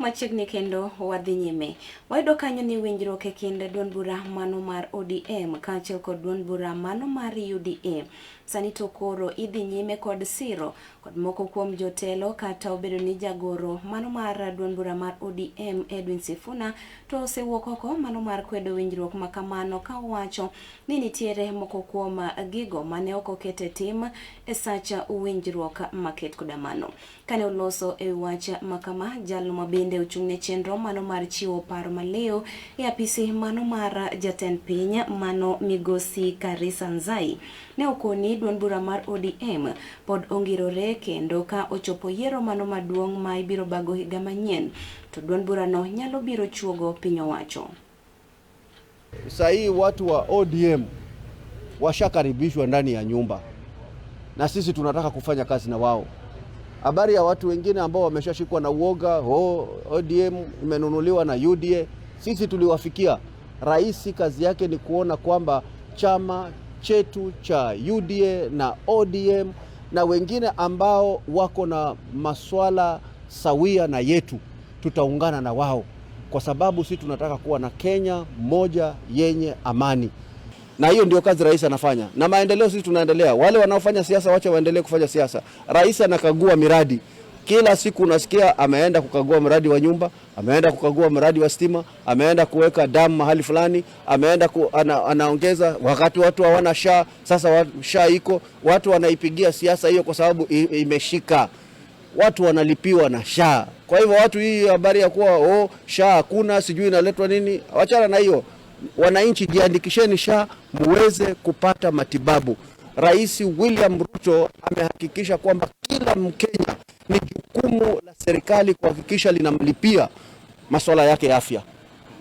Machiegni kendo wadhi nyime. Wayudo kanyo ni winjruok e kind duond bura mano mar ODM kaachiel kod duond bura mano mar UDA sani to koro idhi nyime kod siro kod moko kuom jotelo, kata obedo ni jagoro mano mar duond bura mar ODM Edwin Sifuna to osewuok oko mano mar kwedo winjruok makamano, ka wacho ni nitiere moko kuom gigo mane ok okete tim e sacha winjruok maket koda mano. Kane oloso e wach makama, jalno mabende ochung'ne chenro mano mar chiwo paro maleo e apisi mano mar jatend piny mano Migosi Karisa Nzai ne okoni duond bura mar ODM pod ongirore, kendo ka ochopo yiero mano maduong' ma ibiro bago higa manyien to duond bura no nyalo biro chuogo piny owacho. Sahii watu wa ODM washakaribishwa ndani ya nyumba na sisi tunataka kufanya kazi na wao. Habari ya watu wengine ambao wameshashikwa na uoga, ODM imenunuliwa na UDA, sisi tuliwafikia. Rais kazi yake ni kuona kwamba chama chetu cha UDA na ODM na wengine ambao wako na maswala sawia na yetu, tutaungana na wao, kwa sababu sisi tunataka kuwa na Kenya moja yenye amani. Na hiyo ndio kazi rais anafanya. Na maendeleo sisi tunaendelea. Wale wanaofanya siasa wacha waendelee kufanya siasa. Rais anakagua miradi. Kila siku unasikia ameenda kukagua mradi wa nyumba, ameenda kukagua mradi wa stima, ameenda kuweka damu mahali fulani, ameenda anaongeza wakati watu hawana SHA, sasa SHA iko, watu wanaipigia siasa hiyo kwa sababu imeshika. Watu wanalipiwa na SHA. Kwa hivyo watu, hii habari ya kuwa SHA hakuna, sijui inaletwa nini, wachana na hiyo. Wananchi, jiandikisheni SHA muweze kupata matibabu. Rais William Ruto amehakikisha kwamba kila Mkenya ni jukumu la serikali kuhakikisha linamlipia masuala yake ya afya.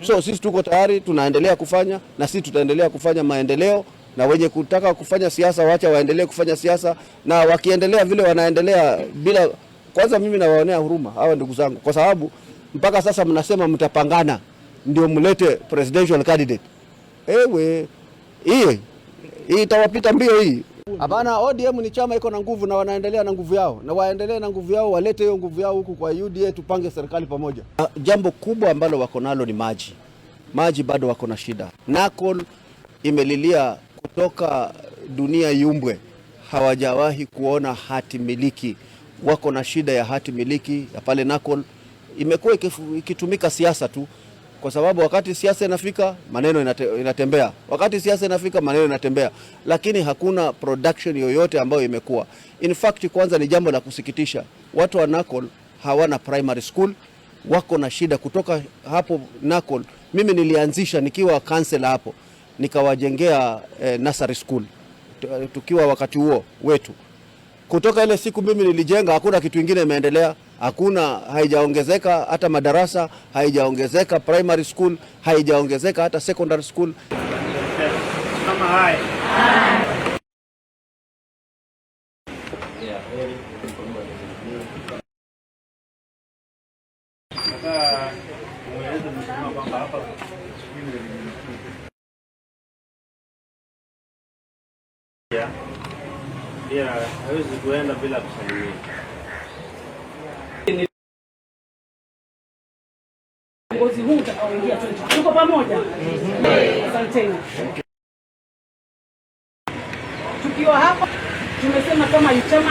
So sisi tuko tayari, tunaendelea kufanya, na sisi tutaendelea kufanya maendeleo, na wenye kutaka kufanya siasa wacha waendelee kufanya siasa, na wakiendelea vile wanaendelea bila, kwanza mimi nawaonea huruma hawa ndugu zangu, kwa sababu mpaka sasa mnasema mtapangana ndio mlete presidential candidate. Hii itawapita mbio hii. Hapana, ODM ni chama iko na nguvu na wanaendelea na nguvu yao, na waendelee na nguvu yao, walete hiyo nguvu yao huku kwa UDA, tupange serikali pamoja. Jambo kubwa ambalo wako nalo ni maji. Maji bado wako na shida. NACOL imelilia kutoka dunia yumbwe, hawajawahi kuona hati miliki. Wako na shida ya hati miliki ya pale NACOL. Imekuwa ikitumika siasa tu, kwa sababu wakati siasa inafika maneno inatembea, wakati siasa inafika maneno inatembea, lakini hakuna production yoyote ambayo imekuwa. In fact, kwanza ni jambo la kusikitisha, watu wa NACOL hawana primary school, wako na shida. Kutoka hapo NACOL, mimi nilianzisha nikiwa council hapo, nikawajengea nursery school tukiwa wakati huo wetu. Kutoka ile siku mimi nilijenga, hakuna kitu kingine imeendelea. Hakuna, haijaongezeka hata madarasa, haijaongezeka primary school, haijaongezeka hata secondary school. Kama hai. Hawezi kuenda bila kusalimia. Ngozi huu utakaoingia tuko pamoja. Asanteni. Tukiwa hapa tumesema kama chama